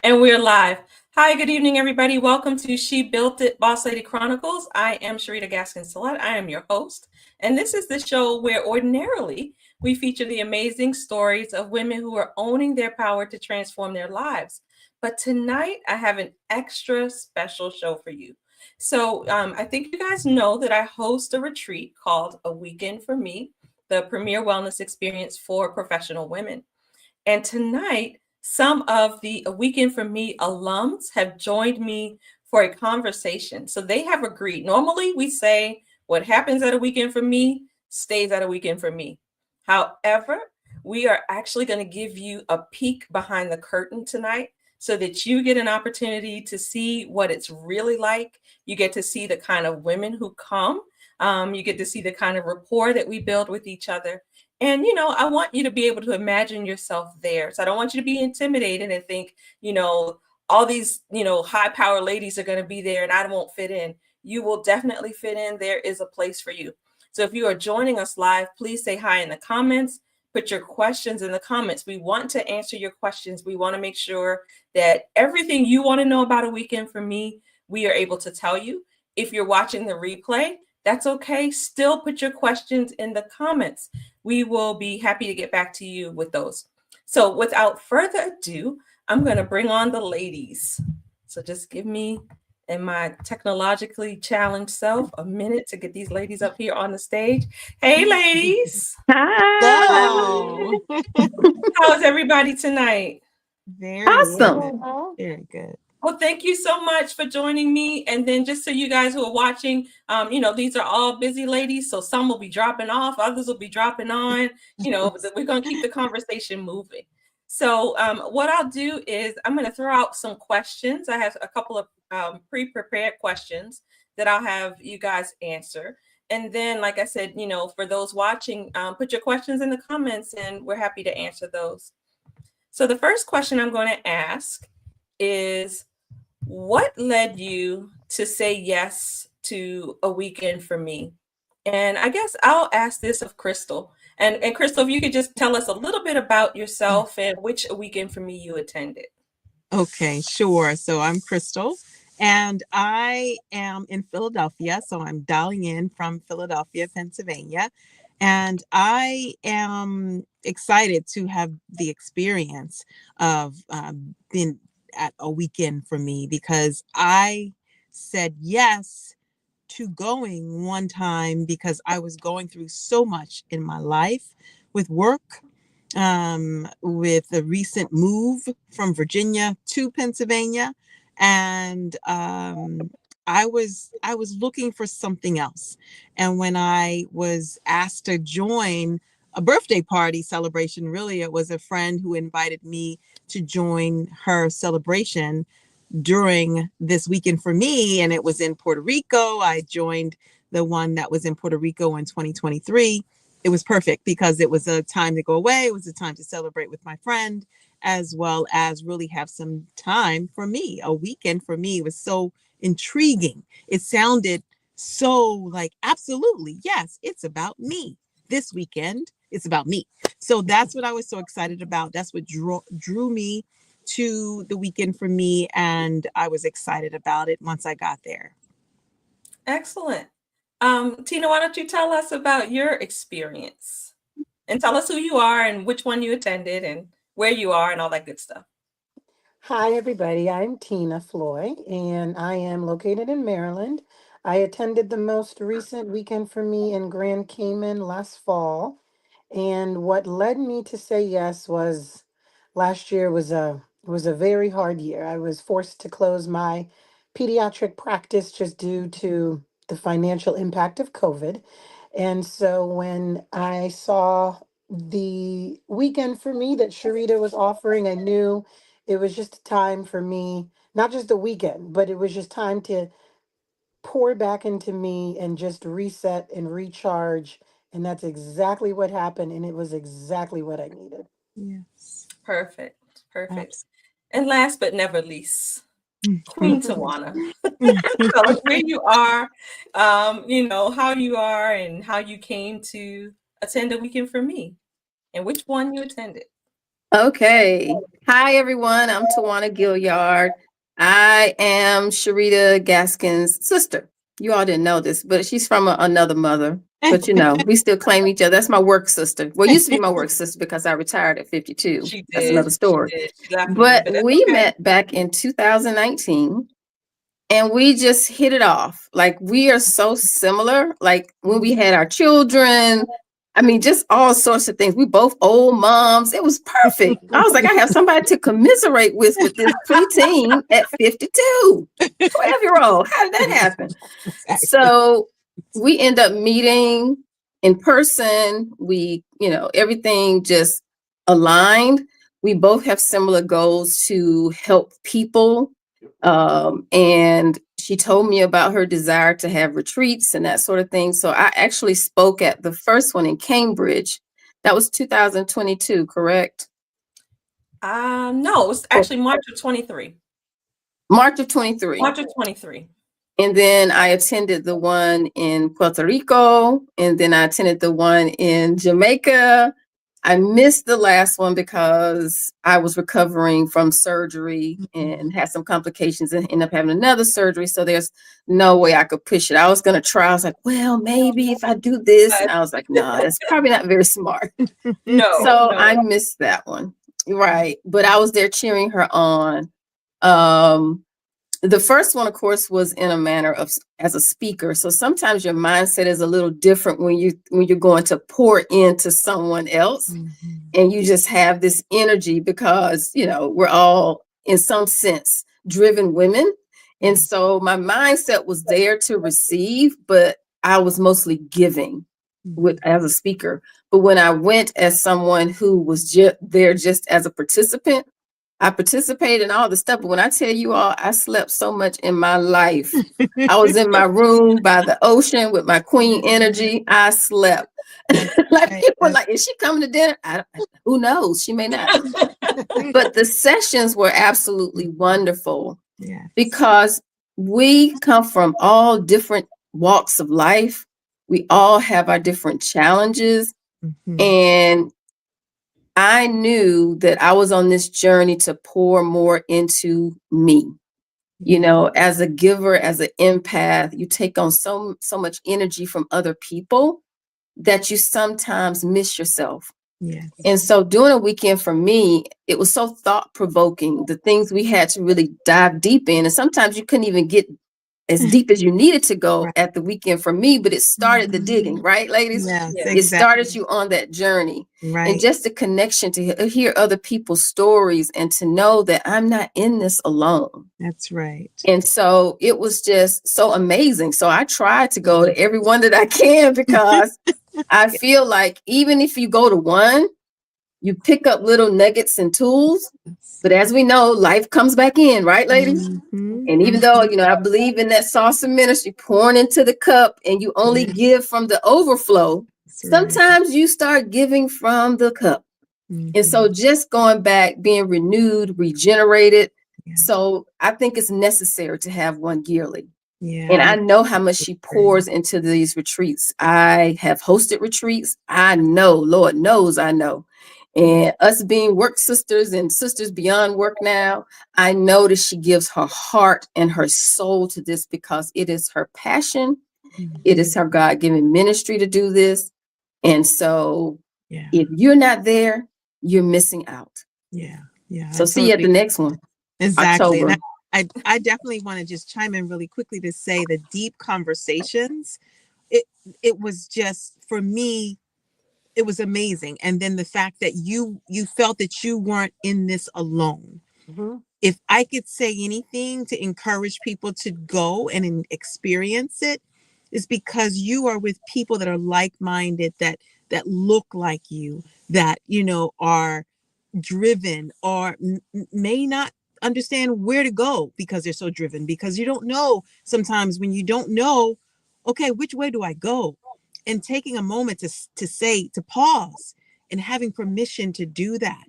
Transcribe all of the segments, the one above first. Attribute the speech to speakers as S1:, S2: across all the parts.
S1: And we're live. Hi, good evening, everybody. Welcome to She Built It Boss Lady Chronicles. I am Sharita Gaskin-Salat. I am your host. And this is the show where ordinarily we feature the amazing stories of women who are owning their power to transform their lives. But tonight, I have an extra special show for you. So I think you guys know that I host a retreat called A Weekend for Me, the premier wellness experience for professional women. And tonight, some of the A Weekend for Me alums have joined me for a conversation. So they have agreed. Normally, we say what happens at A Weekend for Me stays at A Weekend for Me. However, we are actually going to give you a peek behind the curtain tonight so that you get an opportunity to see what it's really like. You get to see the kind of women who come. You get to see the kind of rapport that we build with each other. And, I want you to be able to imagine yourself there. So I don't want you to be intimidated and think, all these, high power ladies are going to be there and I won't fit in. You will definitely fit in. There is a place for you. So if you are joining us live, please say hi in the comments. Put your questions in the comments. We want to answer your questions. We want to make sure that everything you want to know about A Weekend for Me, we are able to tell you. If you're watching the replay, that's okay. Still put your questions in the comments. We will be happy to get back to you with those. So without further ado, I'm going to bring on the ladies. So just give me and my technologically challenged self a minute to get these ladies up here on the stage. Hey, ladies.
S2: Hi.
S1: How is everybody tonight?
S2: Very
S3: Awesome.
S2: good. Very good.
S1: Well, thank you so much for joining me. And then just so you guys who are watching, these are all busy ladies. So some will be dropping off, others will be dropping on, we're going to keep the conversation moving. So what I'll do is I'm going to throw out some questions. I have a couple of pre-prepared questions that I'll have you guys answer. And then, like I said, for those watching, put your questions in the comments and we're happy to answer those. So the first question I'm going to ask is, what led you to say yes to A Weekend for Me? And I guess I'll ask this of Crystal. And Crystal, if you could just tell us a little bit about yourself and which A Weekend for Me you attended.
S2: Okay, sure. So I'm Crystal and I am in Philadelphia. So I'm dialing in from Philadelphia, Pennsylvania. And I am excited to have the experience of being at A Weekend for Me because I said yes to going one time because I was going through so much in my life with work, with the recent move from Virginia to Pennsylvania, and I was looking for something else. And when I was asked to join a birthday party celebration, really it was a friend who invited me to join her celebration during this weekend for me, and it was in Puerto Rico. I joined the one that was in Puerto Rico in 2023. It was perfect because it was a time to go away. It was a time to celebrate with my friend, as well as really have some time for me. A weekend for me was so intriguing. It sounded so like, absolutely, yes, it's about me. This weekend, it's about me. So that's what I was so excited about. That's what drew me to the weekend for me, and I was excited about it once I got there.
S1: Excellent. Tina, why don't you tell us about your experience and tell us who you are and which one you attended and where you are and all that good stuff.
S3: Hi, everybody. I'm Tina Floyd, and I am located in Maryland. I attended the most recent weekend for me in Grand Cayman last fall. And what led me to say yes was last year was a very hard year. I was forced to close my pediatric practice just due to the financial impact of COVID. And so when I saw the weekend for me that Sharita was offering, I knew it was just a time for me, not just the weekend, but it was just time to pour back into me and just reset and recharge. And that's exactly what happened. And it was exactly what I needed.
S2: Yes.
S1: Perfect. Perfect.
S2: Absolutely.
S1: And last but never least, Queen Tawana. Tell us where you are, how you are and how you came to attend A Weekend for Me and which one you attended.
S4: Okay. Hi, everyone. I'm Tawana Gilliard. I am Sharita Gaskin's sister. You all didn't know this, but she's from another mother. But we still claim each other. That's my work sister. Well, used to be my work sister because I retired at 52.
S1: She
S4: That's
S1: did.
S4: another story.
S1: She did. She left me,
S4: But
S1: but that's
S4: we
S1: okay.
S4: met back in 2019 and we just hit it off. Like, we are so similar. Like, when we had our children, I mean, just all sorts of things. We both old moms. It was perfect. I was like, I have somebody to commiserate with this preteen at 52, 12-year-old. How did that happen?
S2: Exactly.
S4: So we end up meeting in person. Everything just aligned. We both have similar goals to help people. And she told me about her desire to have retreats and that sort of thing. So I actually spoke at the first one in Cambridge. That was 2022, correct?
S1: No, it was actually March of 23.
S4: March of 23.
S1: March of 23.
S4: And then I attended the one in Puerto Rico, and then I attended the one in Jamaica. I missed the last one because I was recovering from surgery and had some complications and ended up having another surgery. So there's no way I could push it. I was going to try. I was like, well, maybe if I do this. And I was like, no, that's probably not very smart. So I missed that one. Right. But I was there cheering her on. The first one, of course, was in a manner of as a speaker. So sometimes your mindset is a little different when you're going to pour into someone else, and you just have this energy because we're all in some sense driven women. And so my mindset was there to receive, but I was mostly giving as a speaker. But when I went as someone who was there just as a participant, I participated in all the stuff, but when I tell you all, I slept so much in my life. I was in my room by the ocean with my queen energy. I slept. Like, people were like, is she coming to dinner? Who knows? She may not. But the sessions were absolutely wonderful.
S2: Yes.
S4: Because we come from all different walks of life. We all have our different challenges. And I knew that I was on this journey to pour more into me. As a giver, as an empath, you take on so much energy from other people that you sometimes miss yourself.
S2: Yes.
S4: And so doing a weekend for me, it was so thought-provoking, the things we had to really dive deep in. And sometimes you couldn't even get as deep as you needed to go at the weekend for me, but it started the digging, right, ladies?
S2: Yes,
S4: It started you on that journey.
S2: Right.
S4: And just the connection to hear other people's stories and to know that I'm not in this alone.
S2: That's right.
S4: And so it was just so amazing. So I tried to go to every one that I can because I feel like even if you go to one, you pick up little nuggets and tools. But as we know, life comes back in, right, ladies? And even though, I believe in that saucer ministry, pouring into the cup, and you only give from the overflow, sometimes you start giving from the cup. And so just going back, being renewed, regenerated. So I think it's necessary to have one yearly. And I know how much she pours into these retreats. I have hosted retreats. I know, Lord knows I know. And us being work sisters and sisters beyond work now, I know that she gives her heart and her soul to this because it is her passion. It is her God-given ministry to do this. And so if you're not there, you're missing out.
S2: Yeah.
S4: So see you at the next one.
S2: Exactly.
S4: October.
S2: And I definitely want to just chime in really quickly to say the deep conversations. It was just, for me, it was amazing. And then the fact that you felt that you weren't in this alone. If I could say anything to encourage people to go and experience it, is because you are with people that are like-minded, that look like you, that are driven, or may not understand where to go because they're so driven, because you don't know sometimes when you don't know, okay, which way do I go? And taking a moment to pause and having permission to do that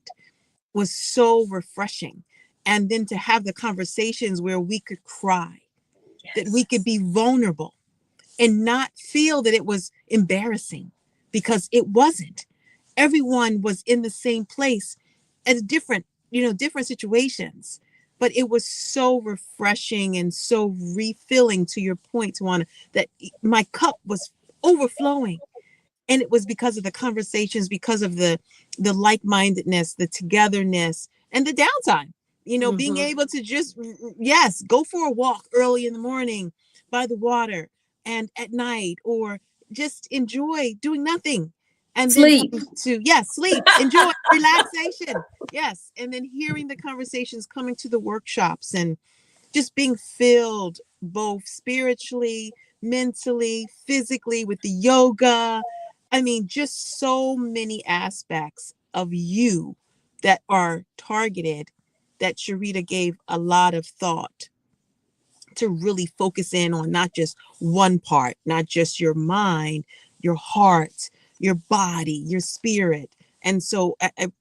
S2: was so refreshing. And then to have the conversations where we could cry, that we could be vulnerable and not feel that it was embarrassing, because it wasn't. Everyone was in the same place, at different, different situations. But it was so refreshing and so refilling, to your point, Tawana, that my cup was overflowing. And it was because of the conversations, because of the like-mindedness, the togetherness, and the downtime. Being able to just, yes, go for a walk early in the morning by the water, and at night, or just enjoy doing nothing, and then
S4: Sleep.
S2: coming to, yes, sleep, enjoy relaxation, yes, and then hearing the conversations, coming to the workshops, and just being filled both spiritually, mentally, physically, with the yoga. I mean, just so many aspects of you that are targeted, that Sharita gave a lot of thought to really focus in on, not just one part, not just your mind, your heart, your body, your spirit. And so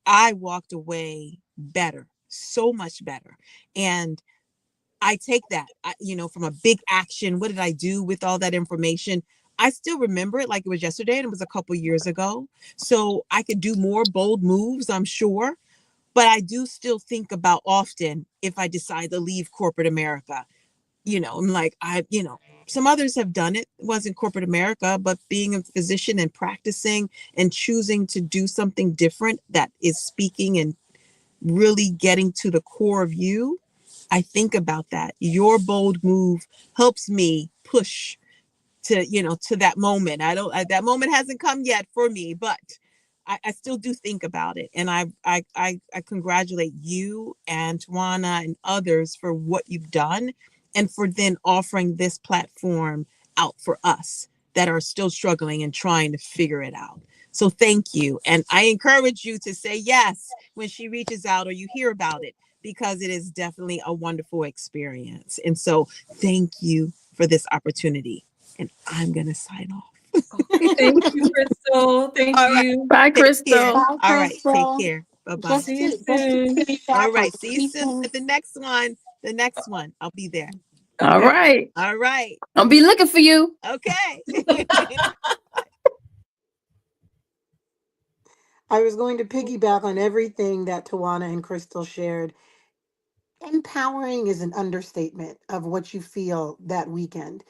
S2: I walked away better, so much better. And I take that, from a big action. What did I do with all that information? I still remember it like it was yesterday, and it was a couple years ago. So I could do more bold moves, I'm sure. But I do still think about often, if I decide to leave corporate America, I'm like, some others have done it. It wasn't corporate America, but being a physician and practicing and choosing to do something different that is speaking and really getting to the core of you. I think about that. Your bold move helps me push to that moment. That moment hasn't come yet for me, but I still do think about it. And I congratulate you and Tawana and others for what you've done, and for then offering this platform out for us that are still struggling and trying to figure it out. So thank you. And I encourage you to say yes when she reaches out or you hear about it, because it is definitely a wonderful experience. And so thank you for this opportunity. And I'm going to sign off.
S1: Thank you, Crystal. Thank
S2: All right.
S1: you.
S4: Bye,
S2: Take care.
S4: Crystal.
S3: Bye,
S2: All right. Take
S3: Crystal.
S2: care. Bye-bye.
S3: Just
S1: See you
S3: to just to
S1: soon.
S2: All
S3: piggyback on
S2: right. See you soon
S3: everything.
S2: at the next one. The next one. I'll be there.
S4: All
S1: Okay.
S4: right.
S2: All right.
S4: I'll be looking for you.
S2: Okay.
S3: I was going to piggyback on everything that Tawana and Crystal shared. Empowering is an understatement of what you feel that weekend.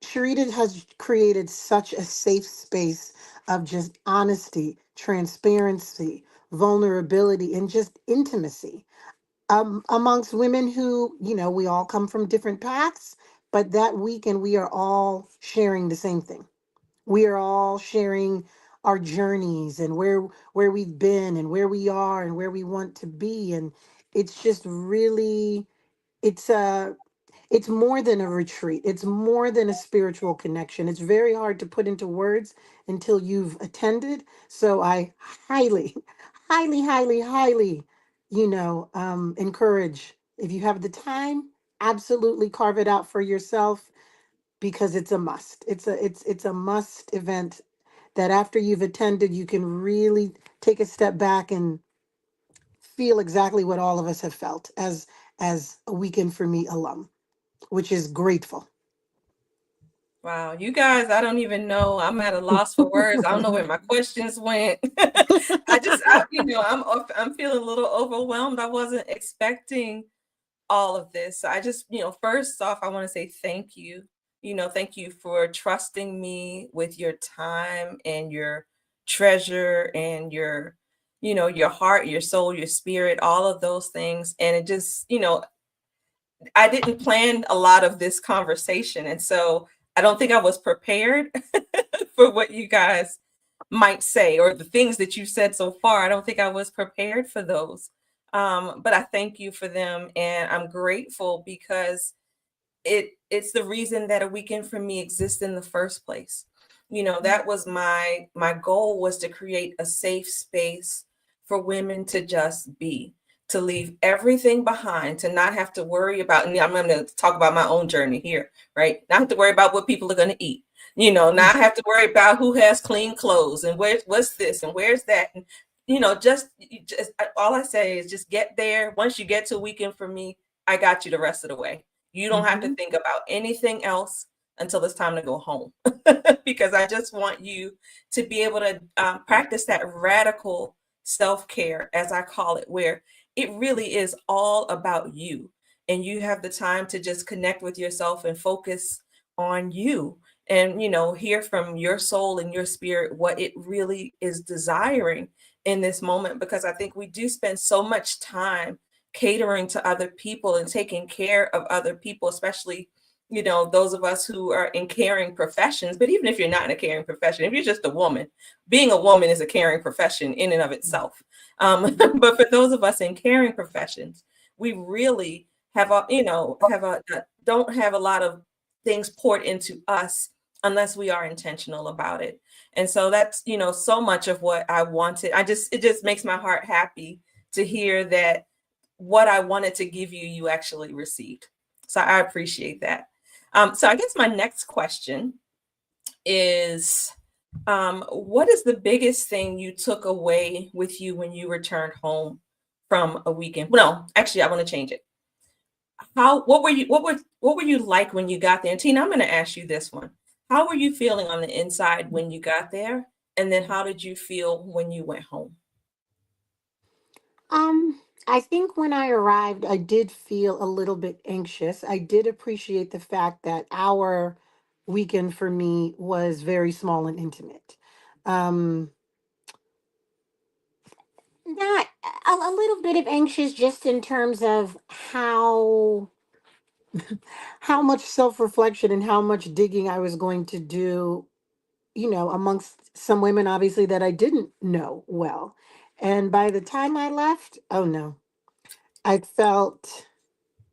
S3: Sharita has created such a safe space of just honesty, transparency, vulnerability, and just intimacy, amongst women who, we all come from different paths, but that weekend we are all sharing the same thing. We are all sharing our journeys and where we've been and where we are and where we want to be. And it's just really, it's a it's more than a retreat. It's more than a spiritual connection. It's very hard to put into words until you've attended. So I highly, highly, highly, highly, encourage, if you have the time, absolutely carve it out for yourself, because it's a must. It's a must event that after you've attended, you can really take a step back and feel exactly what all of us have felt as a Weekend for Me alum, which is grateful.
S1: Wow, you guys, I don't even know. I'm at a loss for words. I don't know where my questions went. I'm feeling a little overwhelmed. I wasn't expecting all of this. I just, first off, I want to say thank you. Thank you for trusting me with your time and your treasure and your heart, your soul, your spirit, all of those things. And it just, I didn't plan a lot of this conversation. And so I don't think I was prepared for what you guys might say, or the things that you said so far. I don't think I was prepared for those. But I thank you for them. And I'm grateful because it's the reason that a Weekend for Me exists in the first place. That was my goal, was to create a safe space for women to just be, to leave everything behind, to not have to worry about, and I'm going to talk about my own journey here, right? Not have to worry about what people are going to eat, not have to worry about who has clean clothes and what's this and where's that. And, just all I say is just get there. Once you get to a Weekend for Me, I got you the rest of the way. You don't have to think about anything else until it's time to go home, because I just want you to be able to practice that radical self-care, as I call it, where it really is all about you. And you have the time to just connect with yourself and focus on you and, hear from your soul and your spirit what it really is desiring in this moment. Because I think we do spend so much time catering to other people and taking care of other people, especially those of us who are in caring professions. But even if you're not in a caring profession, if you're just a woman, being a woman is a caring profession in and of itself. But for those of us in caring professions, we really have don't have a lot of things poured into us unless we are intentional about it. And so that's so much of what I wanted. It just makes my heart happy to hear that what I wanted to give you, you actually received. So I appreciate that. So I guess my next question is, what is the biggest thing you took away with you when you returned home from a weekend? No, actually, I want to change it. What were you like when you got there? And Tina, I'm going to ask you this one. How were you feeling on the inside when you got there? And then how did you feel when you went home?
S3: I think when I arrived, I did feel a little bit anxious. I did appreciate the fact that our weekend for me was very small and intimate. Um, not a little bit of anxious just in terms of how much self-reflection and how much digging I was going to do, amongst some women obviously that I didn't know well. And by the time I left, oh no, I felt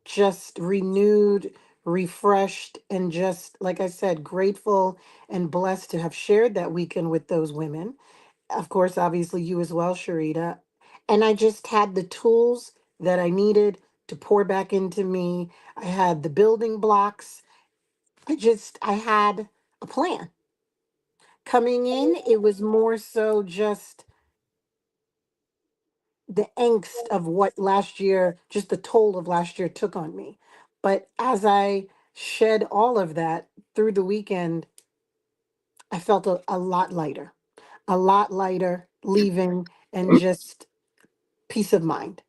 S3: just renewed, refreshed, and just, like I said, grateful and blessed to have shared that weekend with those women. Of course, obviously, you as well, Sharita. And I just had the tools that I needed to pour back into me. I had the building blocks. I had a plan. Coming in, it was more so just the angst of what last year, just the toll of last year took on me. But as I shed all of that through the weekend, I felt a lot lighter leaving and just peace of mind.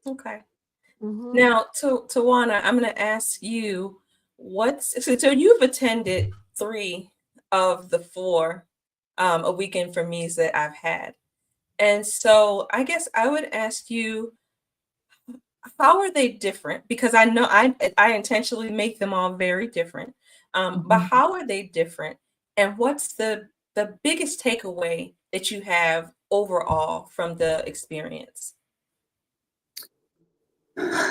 S1: Okay.
S3: Hmm.
S1: Now, to Tawana, I'm going to ask you, so you've attended 3 of the 4 a weekend for me's that I've had. And so I guess I would ask you, how are they different? Because I know I intentionally make them all very different. But
S3: Hmm.
S1: how are they different? And what's the biggest takeaway that you have overall from the experience?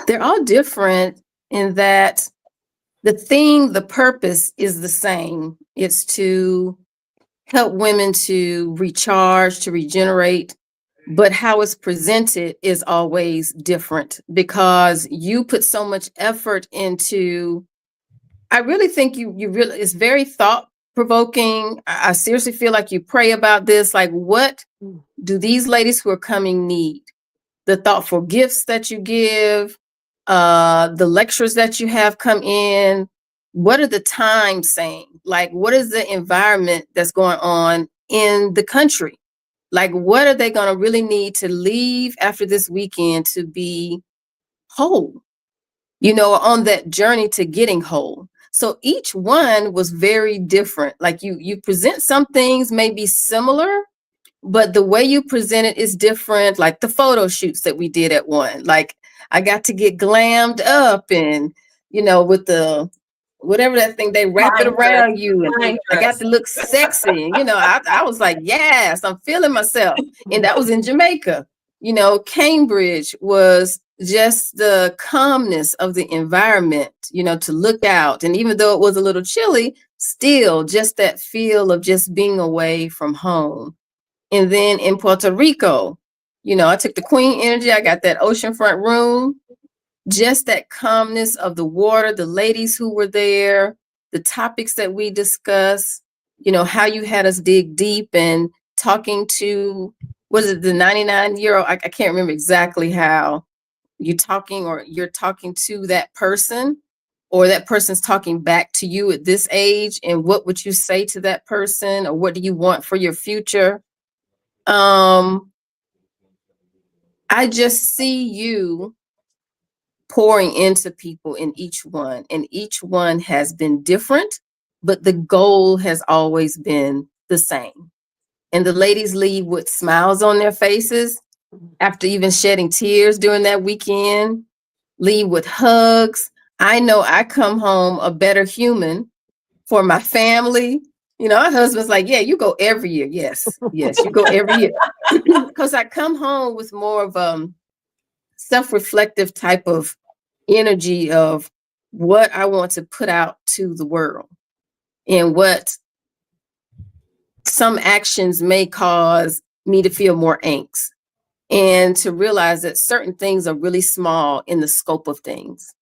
S4: They're all different in that the theme, the purpose is the same. It's to help women to recharge, to regenerate, but how it's presented is always different because you put so much effort into. I really think you really, it's very thought provoking. I seriously feel like you pray about this. Like, what do these ladies who are coming need? The thoughtful gifts that you give, the lectures that you have come in. What are the times saying? Like, what is the environment that's going on in the country? Like, what are they going to really need to leave after this weekend to be whole, on that journey to getting whole? So each one was very different. Like you present some things may be similar, but the way you present it is different. Like the photo shoots that we did at one, like I got to get glammed up and, with the whatever that thing they wrap it
S1: Fine dress,
S4: around you, and
S1: fine
S4: I got
S1: dress.
S4: to look sexy. I was like, yes, I'm feeling myself. And that was in Jamaica. Cambridge was just the calmness of the environment, to look out. And even though it was a little chilly, still just that feel of just being away from home. And then in Puerto Rico, I took the Queen energy. I got that oceanfront room, just that calmness of the water, the ladies who were there, the topics that we discussed, how you had us dig deep and talking to, was it the 99-year-old? I can't remember exactly how you're talking to that person, or that person's talking back to you at this age. And what would you say to that person? Or what do you want for your future? I just see you pouring into people in each one, and each one has been different, but the goal has always been the same. And the ladies leave with smiles on their faces after even shedding tears during that weekend, leave with hugs. I know I come home a better human for my family. You know, my husband's like, yeah, you go every year. Yes, yes, you go every year. Because I come home with more of self-reflective type of energy of what I want to put out to the world and what some actions may cause me to feel more angst, and to realize that certain things are really small in the scope of things.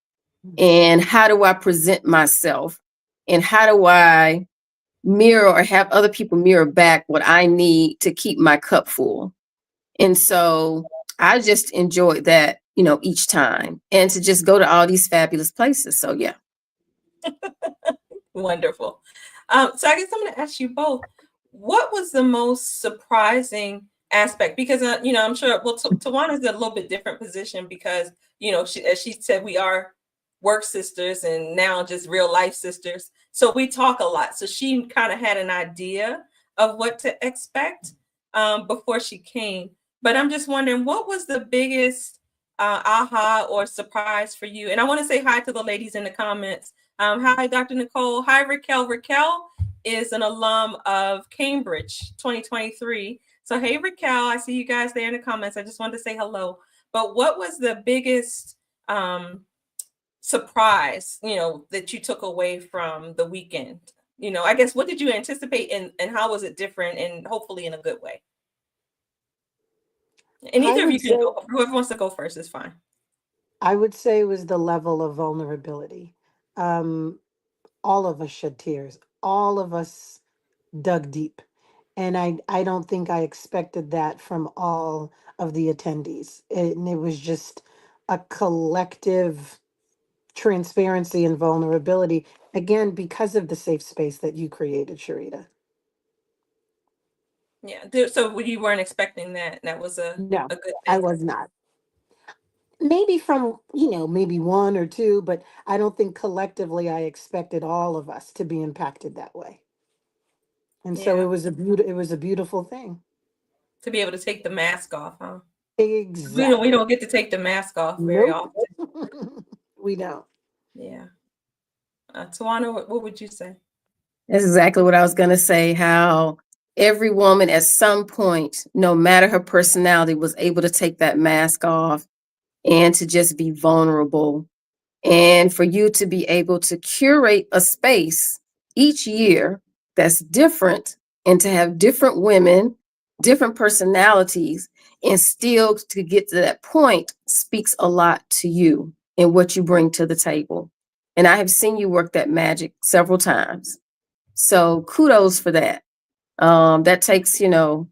S4: And how do I present myself, and how do I mirror or have other people mirror back what I need to keep my cup full? And so I just enjoyed that, you know, each time, and to just go to all these fabulous places. So yeah.
S1: Wonderful. So I guess I'm going to ask you both, what was the most surprising aspect? Because, you know, I'm sure, well, Tawana's in a little bit different position because, you know, as she said, we are work sisters and now just real life sisters. So we talk a lot. So she kind of had an idea of what to expect before she came. But I'm just wondering, what was the biggest aha or surprise for you? And I want to say hi to the ladies in the comments. Hi, Dr. Nicole. Hi, Raquel. Raquel is an alum of Cambridge 2023. So, hey, Raquel, I see you guys there in the comments. I just wanted to say hello. But what was the biggest surprise, you know, that you took away from the weekend? You know, I guess, what did you anticipate and how was it different, and hopefully in a good way? And either of you can go. Whoever wants to go first is fine.
S3: I would say it was the level of vulnerability. All of us shed tears. All of us dug deep. And I don't think I expected that from all of the attendees. And it was just a collective transparency and vulnerability, again, because of the safe space that you created, Sharita.
S1: Yeah. So you weren't expecting that. That was a
S3: No,
S1: good
S3: I
S1: thing.
S3: was not. Maybe from, maybe one or two, but I don't think collectively I expected all of us to be impacted that way. And so
S1: Yeah.
S3: it was a beautiful thing.
S1: To be able to take the mask off, huh? We
S3: Exactly.
S1: don't get to take the mask off very
S3: Nope.
S1: often.
S3: We don't.
S1: Yeah. Tawana, what would you say?
S4: That's exactly what I was going to say, how every woman at some point, no matter her personality, was able to take that mask off and to just be vulnerable. And for you to be able to curate a space each year that's different, and to have different women, different personalities, and still to get to that point speaks a lot to you and what you bring to the table. And I have seen you work that magic several times. So kudos for that. That takes, a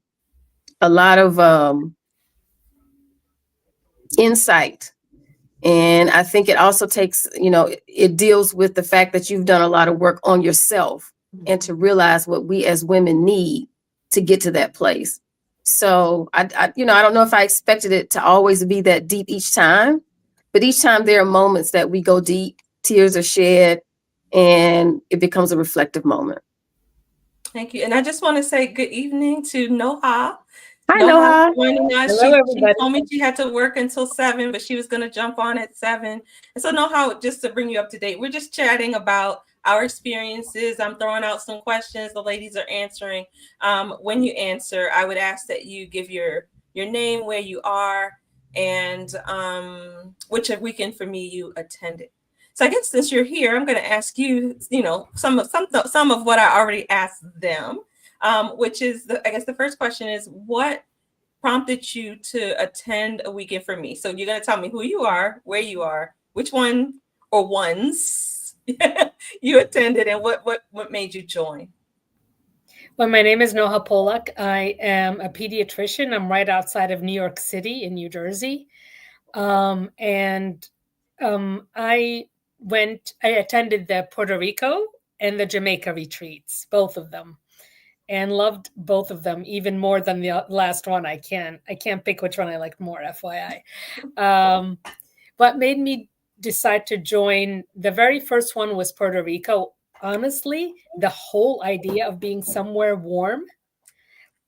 S4: lot of insight. And I think it also takes, it deals with the fact that you've done a lot of work on yourself and to realize what we as women need to get to that place. So I don't know if I expected it to always be that deep each time, but each time there are moments that we go deep, tears are shed, and it becomes a reflective moment.
S1: Thank you. And I just want to say good evening to Noha.
S4: Hi,
S1: Noha
S4: Noha.
S1: joining us.
S4: Hello,
S1: She
S4: everybody.
S1: told me she had to work until 7, but she was going to jump on at 7. And so Noha, just to bring you up to date, we're just chatting about our experiences. I'm throwing out some questions. The ladies are answering. When you answer, I would ask that you give your name, where you are, and which weekend for me you attended. So I guess since you're here, I'm going to ask you, some of what I already asked them, which is, I guess the first question is, what prompted you to attend a weekend for me? So you're going to tell me who you are, where you are, which one or ones you attended, and what made you join.
S5: Well, my name is Noha Polak. I am a pediatrician. I'm right outside of New York City in New Jersey. I attended the Puerto Rico and the Jamaica retreats, both of them. and loved both of them even more than the last one. I can't pick which one I liked more, FYI. What made me decide to join, the very first one was Puerto Rico. Honestly, the whole idea of being somewhere warm,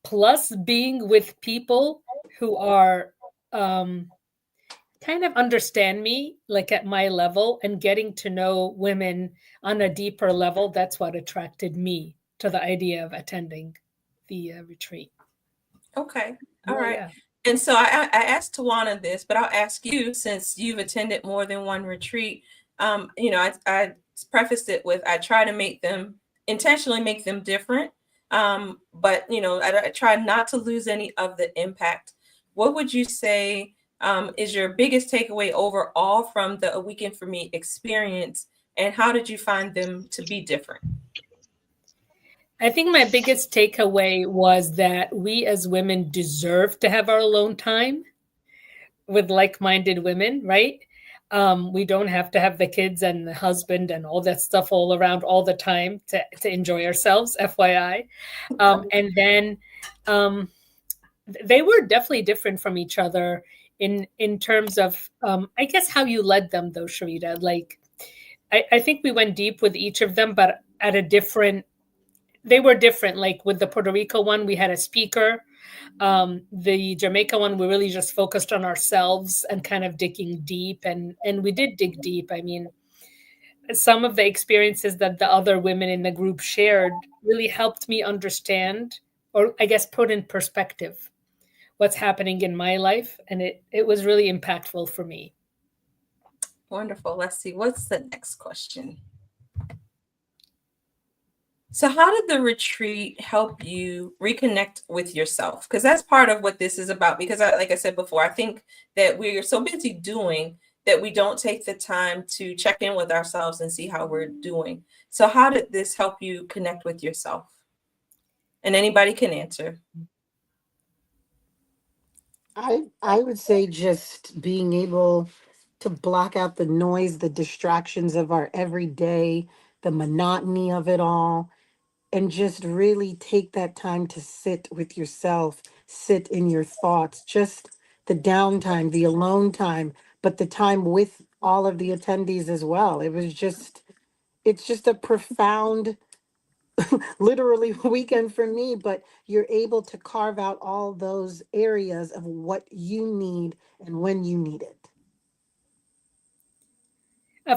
S5: plus being with people who are kind of understand me, like at my level, and getting to know women on a deeper level, that's what attracted me to the idea of attending the retreat.
S1: Okay. All
S5: Yeah,
S1: right.
S5: yeah.
S1: And so I asked Tawana this, but I'll ask you, since you've attended more than one retreat. I prefaced it with, I try to intentionally make them different. But I try not to lose any of the impact. What would you say is your biggest takeaway overall from the A Weekend for Me experience, and how did you find them to be different?
S5: I think my biggest takeaway was that we as women deserve to have our alone time with like-minded women, right? We don't have to have the kids and the husband and all that stuff all around all the time to enjoy ourselves, FYI. And then they were definitely different from each other in terms of, I guess, how you led them, though, Sharita. Like, I think we went deep with each of them, but at a different, they were different. Like with the Puerto Rico one, we had a speaker. The Jamaica one, we really just focused on ourselves and kind of digging deep, and we did dig deep. I mean, some of the experiences that the other women in the group shared really helped me understand, or I guess put in perspective, what's happening in my life, and it was really impactful for me.
S1: Wonderful. Let's see. What's the next question? So how did the retreat help you reconnect with yourself? Because that's part of what this is about. Because like I said before, I think that we're so busy doing that we don't take the time to check in with ourselves and see how we're doing. So how did this help you connect with yourself? And anybody can answer.
S3: I would say just being able to block out the noise, the distractions of our everyday, the monotony of it all, and just really take that time to sit with yourself, sit in your thoughts, just the downtime, the alone time, but the time with all of the attendees as well. It's just a profound, literally weekend for me, but you're able to carve out all those areas of what you need and when you need it.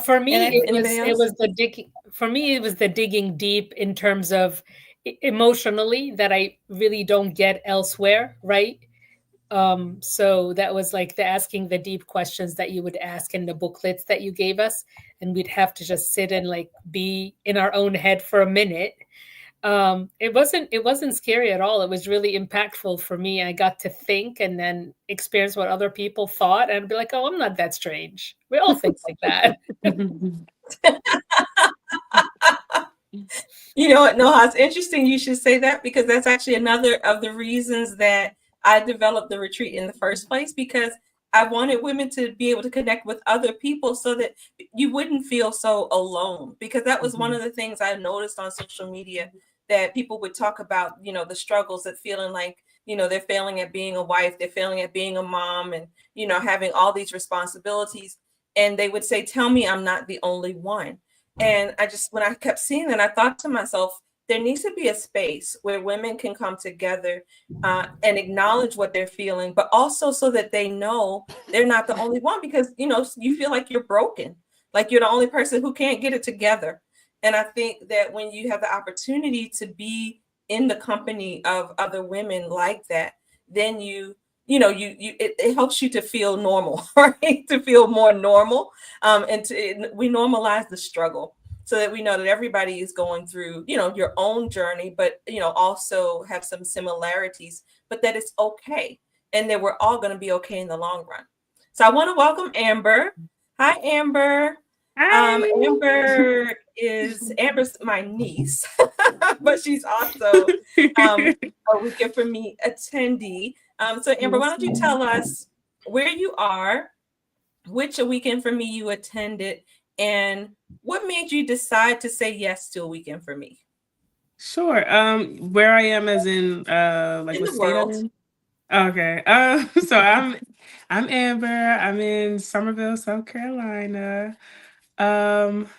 S5: For me,
S1: Anybody
S5: it
S1: else?
S5: was the digging. For me, it was the digging deep in terms of emotionally that I really don't get elsewhere, right? So that was like the asking the deep questions that you would ask in the booklets that you gave us, and we'd have to just sit and like be in our own head for a minute. It wasn't scary at all. It was really impactful for me. I got to think and then experience what other people thought, and be like, oh, I'm not that strange. We all think like that.
S1: You know what, Noah, it's interesting you should say that, because that's actually another of the reasons that I developed the retreat in the first place, because I wanted women to be able to connect with other people so that you wouldn't feel so alone. Because that was one of the things I noticed on social media, that people would talk about, the struggles of feeling like, they're failing at being a wife, they're failing at being a mom, and, having all these responsibilities. And they would say, tell me I'm not the only one. And when I kept seeing that, I thought to myself, there needs to be a space where women can come together and acknowledge what they're feeling, but also so that they know they're not the only one, because, you feel like you're broken, like you're the only person who can't get it together. And I think that when you have the opportunity to be in the company of other women like that, then it helps you to feel normal, right? To feel more normal. We normalize the struggle, so that we know that everybody is going through, your own journey, but, also have some similarities, but that it's okay. And that we're all going to be okay in the long run. So I want to welcome Amber. Hi, Amber.
S6: Hi.
S1: Amber's my niece, but she's also a Weekend for Me attendee. So Amber, why don't you tell us where you are, which A Weekend for Me you attended, and what made you decide to say yes to A Weekend for Me?
S6: Sure. Where I am as in like
S1: In
S6: what
S1: the
S6: state I'm
S1: world.
S6: in? Okay. So I'm Amber. I'm in Somerville, South Carolina. Um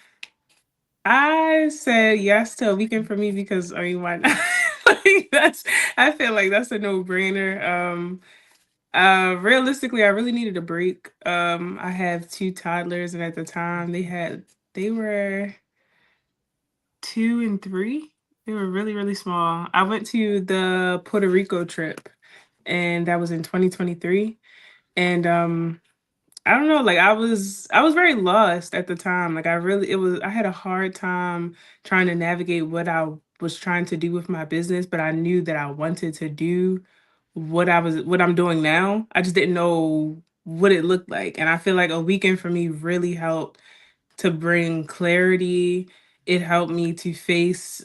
S6: I said yes to a weekend for me because I mean why not? Like that's I feel like that's a no-brainer. Realistically I really needed a break. I have two toddlers and at the time they were 2 and 3. They were really, really small. I went to the Puerto Rico trip, and that was in 2023. And I don't know, like I was very lost at the time. Like I had a hard time trying to navigate what I was trying to do with my business, but I knew that I wanted to do what I'm doing now. I just didn't know what it looked like. And I feel like a weekend for me really helped to bring clarity. It helped me to face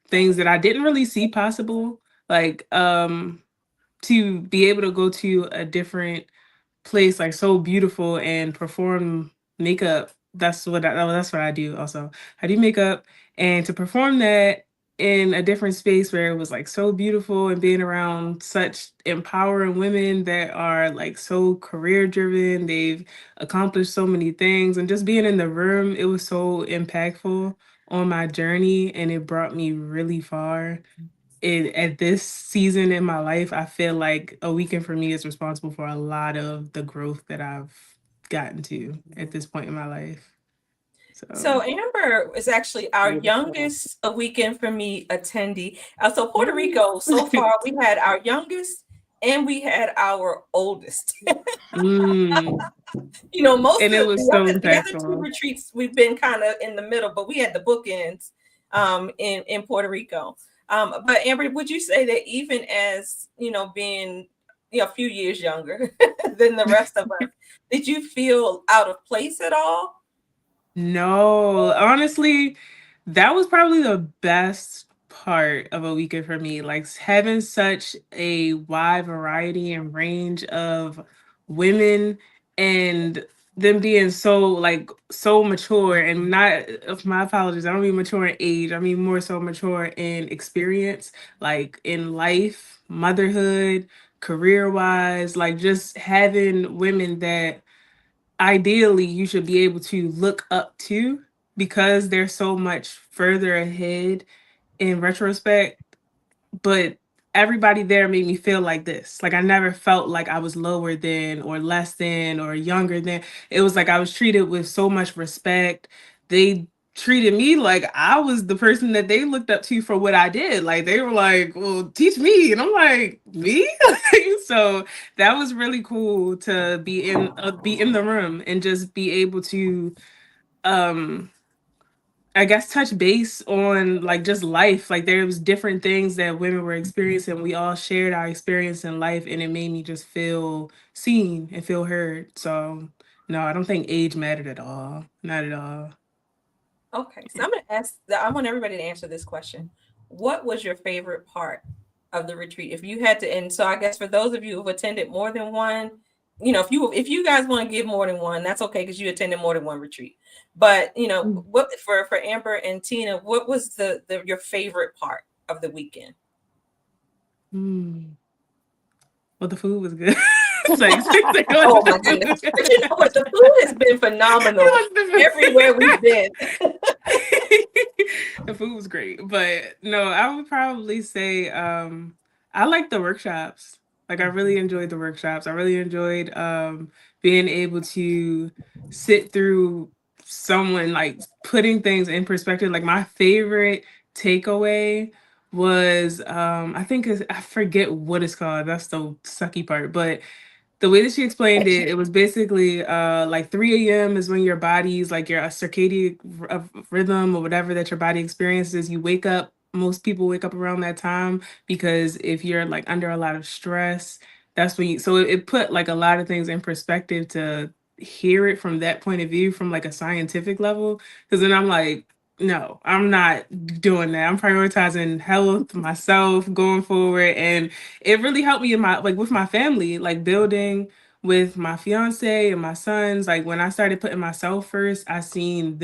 S6: things that I didn't really see possible. Like to be able to go to a different place like so beautiful and perform makeup. That's what I do also. I do makeup and to perform that in a different space where it was like so beautiful and being around such empowering women that are like so career driven, they've accomplished so many things and just being in the room, it was so impactful on my journey and it brought me really far at this season in my life, I feel like a weekend for me is responsible for a lot of the growth that I've gotten to at this point in my life.
S1: So
S6: So,
S1: Amber is actually our
S3: Beautiful.
S1: youngest a weekend for me attendee. So Puerto
S6: mm.
S1: Rico, so far we had our youngest and we had our oldest.
S6: Mm.
S1: Most of
S6: And it was so
S1: the other two
S6: impactful.
S1: retreats we've been kind of in the middle, but we had the bookends in Puerto Rico. But Amber, would you say that even as being a few years younger than the rest of us, did you feel out of place at all?
S6: No, honestly, that was probably the best part of a weekend for me. Like having such a wide variety and range of women and them being so mature and not of my apologies, I don't mean mature in age, I mean more so mature in experience, like in life, motherhood, career wise, like just having women that ideally you should be able to look up to because they're so much further ahead in retrospect, but everybody there made me feel like this. Like I never felt like I was lower than or less than or younger than. It was like I was treated with so much respect. They treated me like I was the person that they looked up to for what I did. Like they were like, "Well, teach me." And I'm like, "Me?" So that was really cool to be in the room and just be able to um I guess touch base on like just life. Like there was different things that women were experiencing. We all shared our experience in life and it made me just feel seen and feel heard. So no, I don't think age mattered at all. Not at all.
S1: Okay, so I'm going to ask. I want everybody to answer this question. What was your favorite part of the retreat? If you had to, and so I guess for those of you who've attended more than one, if you guys want to give more than one, that's okay because you attended more than one retreat. But
S6: Mm.
S1: what for Amber and Tina, what was the your favorite part of the weekend?
S6: Mm. Well, the food was good. Like, it
S1: Oh
S6: was the
S1: my goodness!
S6: food.
S1: But you know what? The food has been phenomenal
S6: It was the
S1: everywhere we've
S6: food.
S1: been.
S6: The food was great, but no, I would probably say I like the workshops. Like I really enjoyed the workshops. I really enjoyed being able to sit through someone like putting things in perspective. Like my favorite takeaway was I forget what it's called. That's the sucky part, but the way that she explained it, it was basically like 3 a.m. is when your body's like your circadian rhythm or whatever that your body experiences. You wake up. Most people wake up around that time because if you're like under a lot of stress, that's when you. So it put like a lot of things in perspective to hear it from that point of view, from like a scientific level. Because then I'm like, no, I'm not doing that. I'm prioritizing health, myself going forward, and it really helped me in my like with my family, like building with my fiance and my sons. Like when I started putting myself first, I seen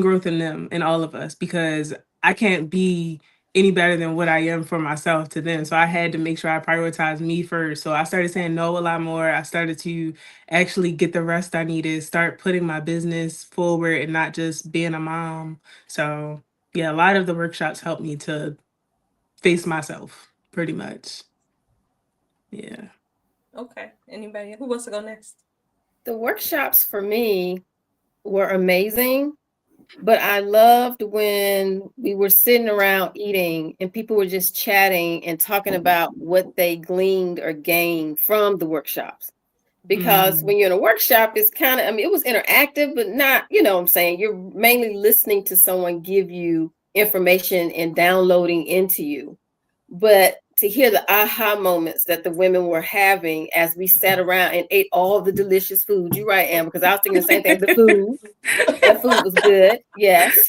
S6: growth in them in all of us because I can't be any better than what I am for myself to them. So I had to make sure I prioritize me first. So I started saying no a lot more. I started to actually get the rest I needed, start putting my business forward and not just being a mom. So yeah, a lot of the workshops helped me to face myself pretty much. Yeah.
S1: Okay. Anybody who wants to go next?
S4: The workshops for me were amazing, but I loved when we were sitting around eating and people were just chatting and talking about what they gleaned or gained from the workshops. Because when you're in a workshop, it's kind of, I mean, it was interactive, but not, you know what I'm saying? You're mainly listening to someone give you information and downloading into you. But to hear the aha moments that the women were having as we sat around and ate all the delicious food. You're right, Amber, because I was thinking the same thing. The food was good. Yes.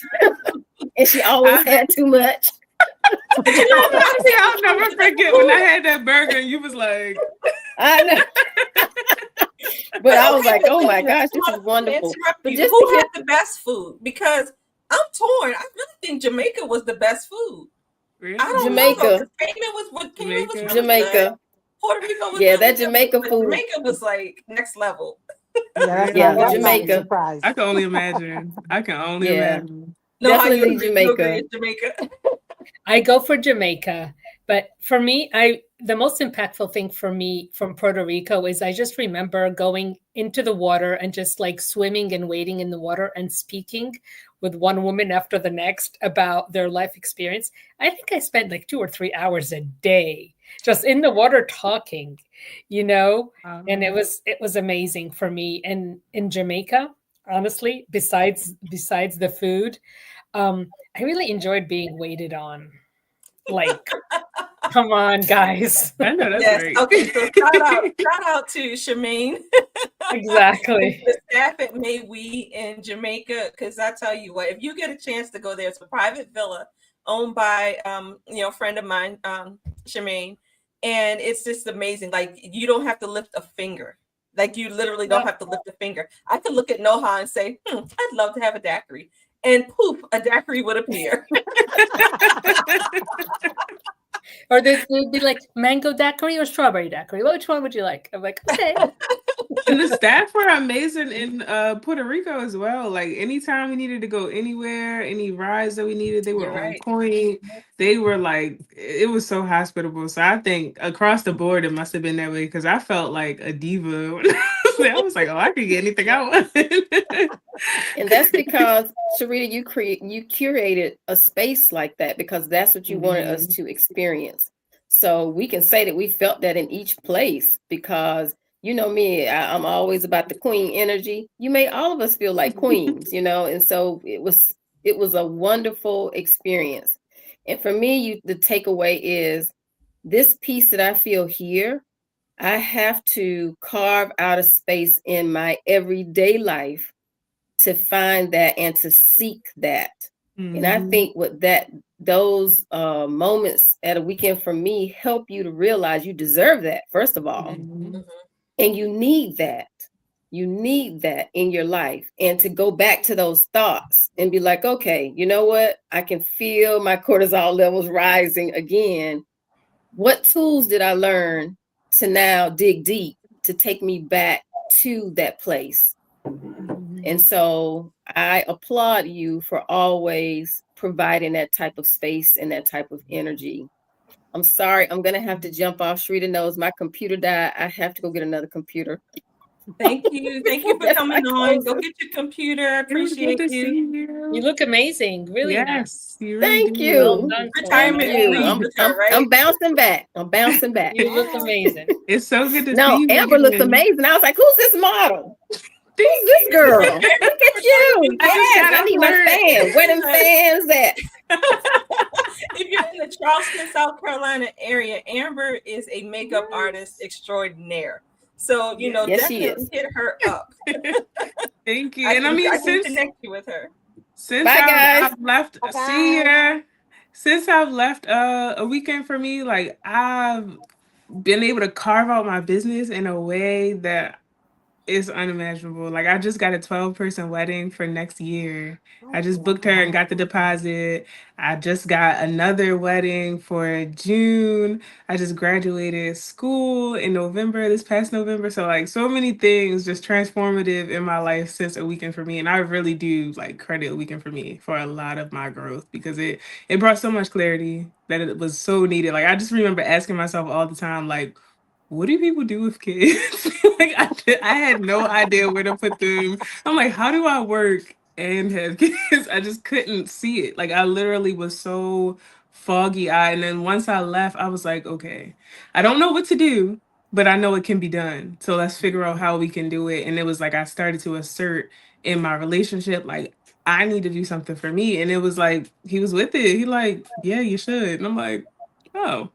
S4: And she always had too much.
S6: I'll never forget when I had that burger and you was like,
S4: I know. But I was like, oh my gosh, this is wonderful. But
S1: just who had the best food? Because I'm torn. I really think Jamaica was the best food.
S6: Really?
S1: I don't
S4: Jamaica.
S1: know. Cayman was really
S4: Jamaica.
S1: Good. Puerto Rico was
S4: really that Jamaica
S1: good,
S4: food.
S1: Jamaica was like next level.
S3: Yeah,
S4: Jamaica.
S6: I can only imagine. Imagine.
S1: No,
S4: definitely Jamaica.
S1: Jamaica.
S5: I go for Jamaica, but for me, the most impactful thing for me from Puerto Rico is I just remember going into the water and just like swimming and wading in the water and speaking with one woman after the next about their life experience. I think I spent like 2 or 3 hours a day just in the water talking, you know, and it was amazing for me. And in Jamaica, honestly, besides the food, I really enjoyed being waited on. Like, come on, guys.
S6: I know that's right.
S1: Okay, so shout out to Shemaine.
S5: Exactly.
S1: The staff at May We in Jamaica, because I tell you what, if you get a chance to go there, it's a private villa owned by a friend of mine, Shemaine, and it's just amazing. Like, you don't have to lift a finger. Like, you literally don't have to lift a finger. I could look at Noha and say, I'd love to have a daiquiri. And poof, a daiquiri would appear.
S5: Or they'd be like, mango daiquiri or strawberry daiquiri? Which one would you like? I'm like, okay.
S6: And the staff were amazing in Puerto Rico as well. Like, anytime we needed to go anywhere, any rides that we needed, they were on point. They were like, it was so hospitable. So I think across the board, it must have been that way, because I felt like a diva. I was like, oh, I could get anything I want.
S4: And that's because, Sharita, you curated a space like that because that's what you wanted us to experience. So we can say that we felt that in each place because, you know me, I'm always about the queen energy. You made all of us feel like queens, you know, and so it was a wonderful experience. And for me, the takeaway is this piece that I feel here, I have to carve out a space in my everyday life to find that and to seek that. And I think what those moments at a weekend for me help you to realize you deserve that, first of all. And you need that. You need that in your life. And to go back to those thoughts and be like, okay, you know what? I can feel my cortisol levels rising again. What tools did I learn to now dig deep to take me back to that place? And so I applaud you for always providing that type of space and that type of energy. I'm sorry, I'm going to have to jump off. Sharita knows my computer died. I have to go get another computer.
S1: Thank you. Thank you for coming on. Go get your computer. I appreciate you.
S5: You look amazing. Really
S6: nice.
S5: Nice.
S4: Thank you. Well
S5: done,
S1: retirement
S4: I'm bouncing back.
S5: You look amazing.
S6: It's so good to see you.
S4: Amber looks amazing. I was like, who's this model? Who's this girl? Look at you. Yes, I need my fan. Where them fans at?
S1: If you're in the Charleston, South Carolina area, Amber is a makeup artist extraordinaire. So, you know, definitely hit her up.
S6: Thank you. I can
S1: connect you with her.
S6: Since I've left, see ya. Since I've left a weekend for me, like, I've been able to carve out my business in a way that It's unimaginable. Like I just got a 12-person wedding for next year. I
S3: Oh,
S6: just booked her and
S3: wow.
S6: got the deposit. I just got another wedding for June. I just graduated school in November, this past November. So like so many things just transformative in my life since A Weekend for Me. And I really do like credit A Weekend for Me for a lot of my growth because it brought so much clarity that it was so needed. Like I just remember asking myself all the time, like, what do people do with kids? Like I had no idea where to put them. I'm like, how do I work and have kids? I just couldn't see it. Like I literally was so foggy eyed. And then once I left, I was like, okay, I don't know what to do, but I know it can be done. So let's figure out how we can do it. And it was like I started to assert in my relationship, like I need to do something for me. And it was like he was with it. He like, yeah, you should. And I'm like, oh.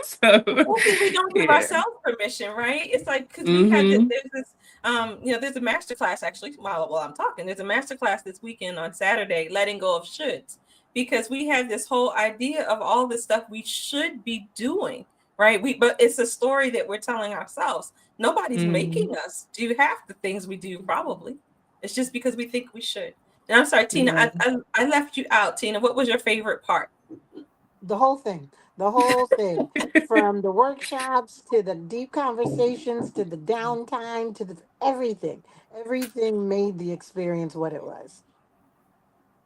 S6: So
S1: Well, see, we don't give
S6: yeah.
S1: ourselves permission, right? It's like because we had
S6: Mm-hmm.
S1: there's this there's a master class actually while I'm talking. There's a master class this weekend on Saturday, letting go of shoulds, because we have this whole idea of all the stuff we should be doing, right? But it's a story that we're telling ourselves. Nobody's
S6: Mm-hmm.
S1: making us do half the things we do, probably. It's just because we think we should. And I'm sorry, Tina,
S6: Yeah.
S1: I left you out. Tina, what was your favorite part?
S3: The whole thing, the whole thing, from the workshops to the deep conversations to the downtime to the everything. Everything made the experience what it was.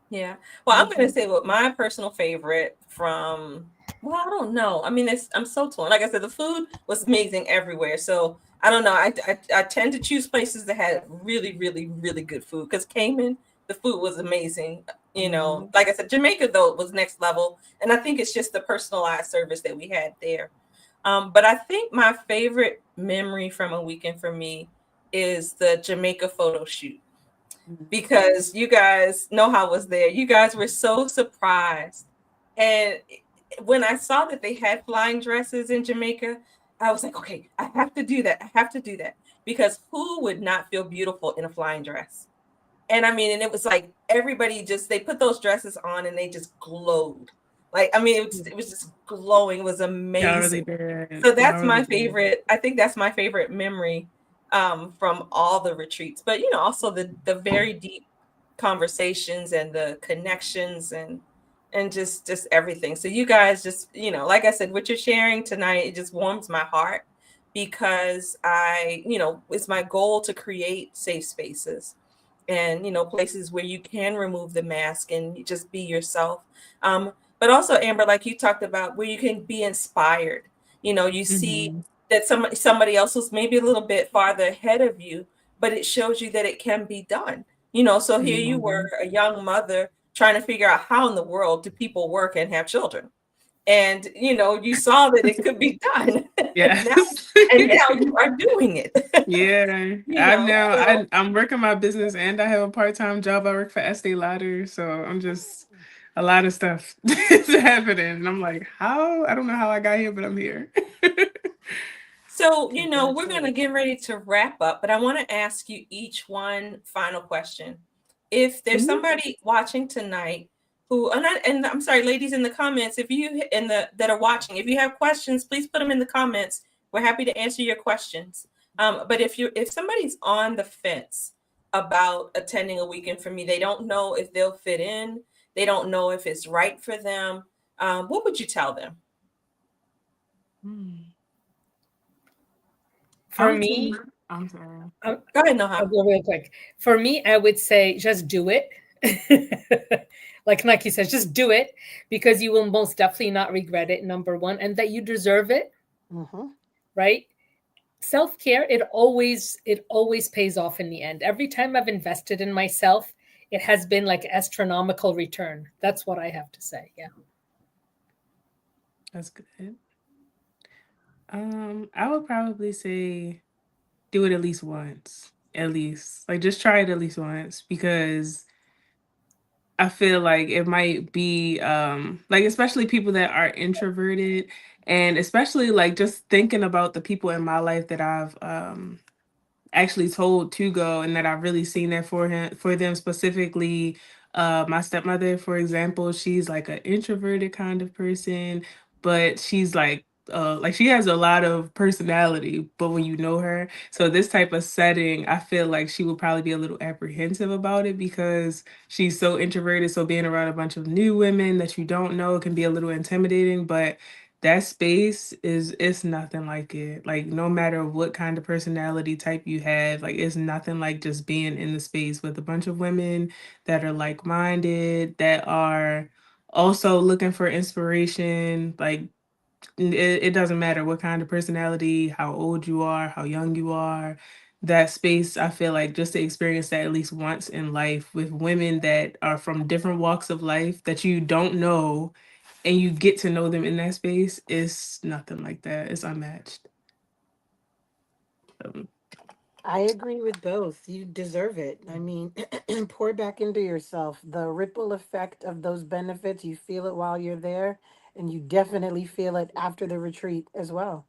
S1: Yeah. Well, I'm going to say what my personal favorite from, well, I don't know. I mean, I'm so torn. Like I said, the food was amazing everywhere. So I don't know. I tend to choose places that had really, really, really good food because Cayman, the food was amazing.
S3: Mhm.
S1: Like I said, Jamaica, though, was next level. And I think it's just the personalized service that we had there. But I think my favorite memory from A Weekend for Me is the Jamaica photo shoot,
S3: Mhm.
S1: because you guys know how I was there. You guys were so surprised. And when I saw that they had flying dresses in Jamaica, I was like, okay, I have to do that. I have to do that. Because who would not feel beautiful in a flying dress? And I mean, and it was like everybody they put those dresses on and they just glowed. Like, I mean, it was just glowing. It was
S6: Y'all really
S1: amazing.
S6: did.
S1: So
S6: Y'all
S1: that's
S6: really
S1: my
S6: did.
S1: favorite. I think that's my favorite memory from all the retreats. But also the very deep conversations and the connections and just everything. So you guys just like I said, what you're sharing tonight, it just warms my heart because it's my goal to create safe spaces and places where you can remove the mask and you just be yourself. But also, Amber, like you talked about, where you can be inspired. You see
S6: Mm-hmm.
S1: that somebody else was maybe a little bit farther ahead of you, but it shows you that it can be done. So here you were,
S6: Mm-hmm.
S1: a young mother, trying to figure out how in the world do people work and have children, and you saw that it could be done.
S6: Yes.
S1: And now you are doing it.
S6: Yeah.
S1: So
S6: I'm working my business and I have a part-time job. I work for Estee Lauder. So I'm just a lot of stuff is happening. And I'm like, how? I don't know how I got here, but I'm here.
S1: So, we're going to
S3: Congratulations.
S1: get ready to wrap up, but I want to ask you each one final question. If there's
S6: Mhm.
S1: somebody watching tonight and I'm sorry, ladies in the comments, if you that are watching, if you have questions, please put them in the comments. We're happy to answer your questions. But if somebody's on the fence about attending A Weekend for Me, they don't know if they'll fit in, they don't know if it's right for them. What would you tell them?
S6: Mm. I
S5: For
S6: would say,
S5: me,
S6: I'm sorry.
S5: uh,
S1: Go ahead,
S5: I'll
S1: Noha.
S5: go real quick. For me, I would say just do it. Like Nike says, just do it because you will most definitely not regret it, number one, and that you deserve it,
S3: Mhm.
S5: right? Self-care, it always pays off in the end. Every time I've invested in myself, it has been like astronomical return. That's what I have to say. Yeah.
S6: That's good. I would probably say do it at least once. At least. Like just try it at least once because I feel like it might be like especially people that are introverted and especially like just thinking about the people in my life that I've actually told to go and that I've really seen there for them specifically. My stepmother, for example, she's like an introverted kind of person, but she's like like she has a lot of personality, but when you know her, so this type of setting, I feel like she would probably be a little apprehensive about it because she's so introverted. So being around a bunch of new women that you don't know can be a little intimidating, but that space is it's nothing like it. Like no matter what kind of personality type you have, like it's nothing like just being in the space with a bunch of women that are like-minded, that are also looking for inspiration, like it doesn't matter what kind of personality, how old you are, how young you are. That space, I feel like just to experience that at least once in life with women that are from different walks of life that you don't know and you get to know them in that space is nothing like that. It's unmatched.
S3: I agree with both. You deserve it. I mean, pour back into yourself. The ripple effect of those benefits, you feel it while you're there, and you definitely feel it after the retreat as well.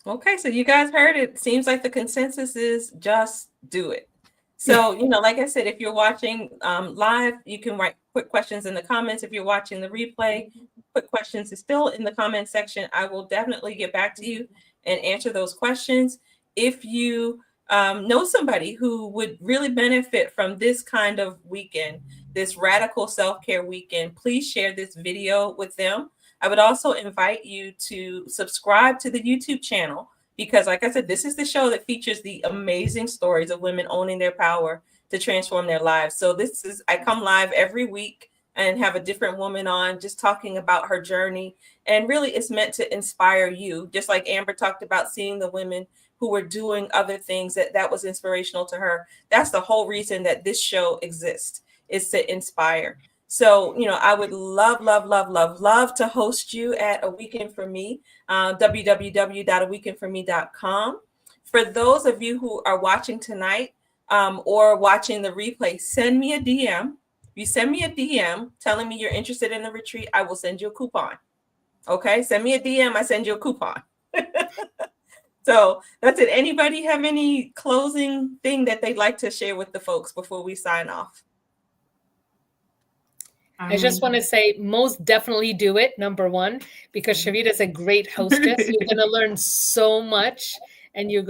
S1: Okay, so you guys heard it. Seems like the consensus is just do it. So, like I said, if you're watching live, you can put questions in the comments. If you're watching the replay, put questions still in the comment section. I will definitely get back to you and answer those questions. If you know somebody who would really benefit from this kind of weekend, this radical self-care weekend, please share this video with them. I would also invite you to subscribe to the YouTube channel because, like I said, this is the show that features the amazing stories of women owning their power to transform their lives. So I come live every week and have a different woman on just talking about her journey. And really, it's meant to inspire you, just like Amber talked about seeing the women who were doing other things that was inspirational to her. That's the whole reason that this show exists, is to inspire. So, I would love, love, love, love, love to host you at A Weekend for Me, www.aweekendforme.com. For those of you who are watching tonight or watching the replay, send me a DM. If you send me a DM telling me you're interested in the retreat, I will send you a coupon. Okay, send me a DM, I send you a coupon. So that's it. Anybody have any closing thing that they'd like to share with the folks before we sign off?
S5: I just want to say most definitely do it, number one, because Sharita is a great hostess. You're going to learn so much and you're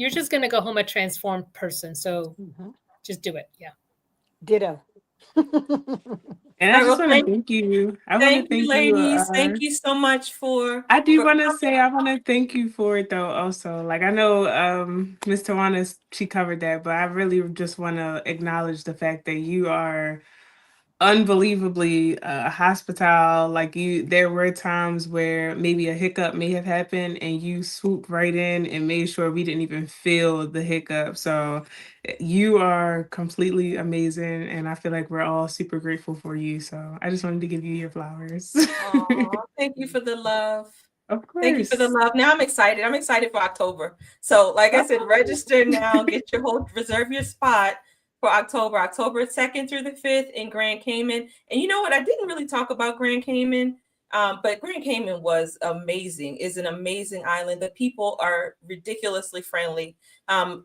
S5: just going to go home a transformed person. So just do it. Yeah.
S3: Ditto.
S6: And I just want to thank you. I want to
S1: Thank you,
S6: thank you.
S1: ladies. Thank you so much for.
S6: I do want to say I want to thank you for it though. Also, like I know Ms. Tawana, she covered that, but I really just want to acknowledge the fact that you are unbelievably hospitable. Like there were times where maybe a hiccup may have happened and you swooped right in and made sure we didn't even feel the hiccup. So you are completely amazing and I feel like we're all super grateful for you. So I just wanted to give you your flowers.
S1: Aww, thank you for the love.
S6: Of course.
S1: Thank you for the love. Now I'm excited. I'm excited for October. So like I said, register now, reserve your spot for October 2nd through the 5th in Grand Cayman. And you know what? I didn't really talk about Grand Cayman, but Grand Cayman was amazing. It's an amazing island. The people are ridiculously friendly.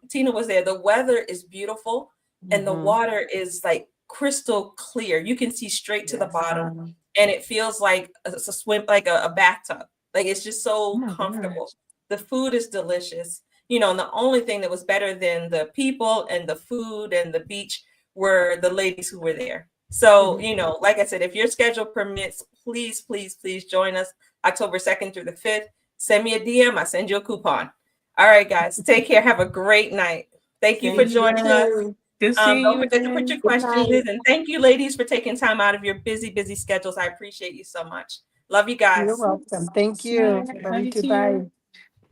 S1: Tina was there. The weather is beautiful and the water is like crystal clear. You can see straight to the bottom and it feels like a swim, like a bathtub. Like it's just so comfortable. Gosh. The food is delicious. And the only thing that was better than the people and the food and the beach were the ladies who were there. So, like I said, if your schedule permits, please, please, please join us October 2nd through the 5th. Send me a DM. I send you a coupon. All right, guys. Take care. Have a great night. Thank you for joining us. Don't forget to put your questions in. And thank you, ladies, for taking time out of your busy, busy schedules. I appreciate you so much. Love you guys.
S3: You're welcome. Thank you. Love you too. Bye.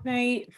S6: Night.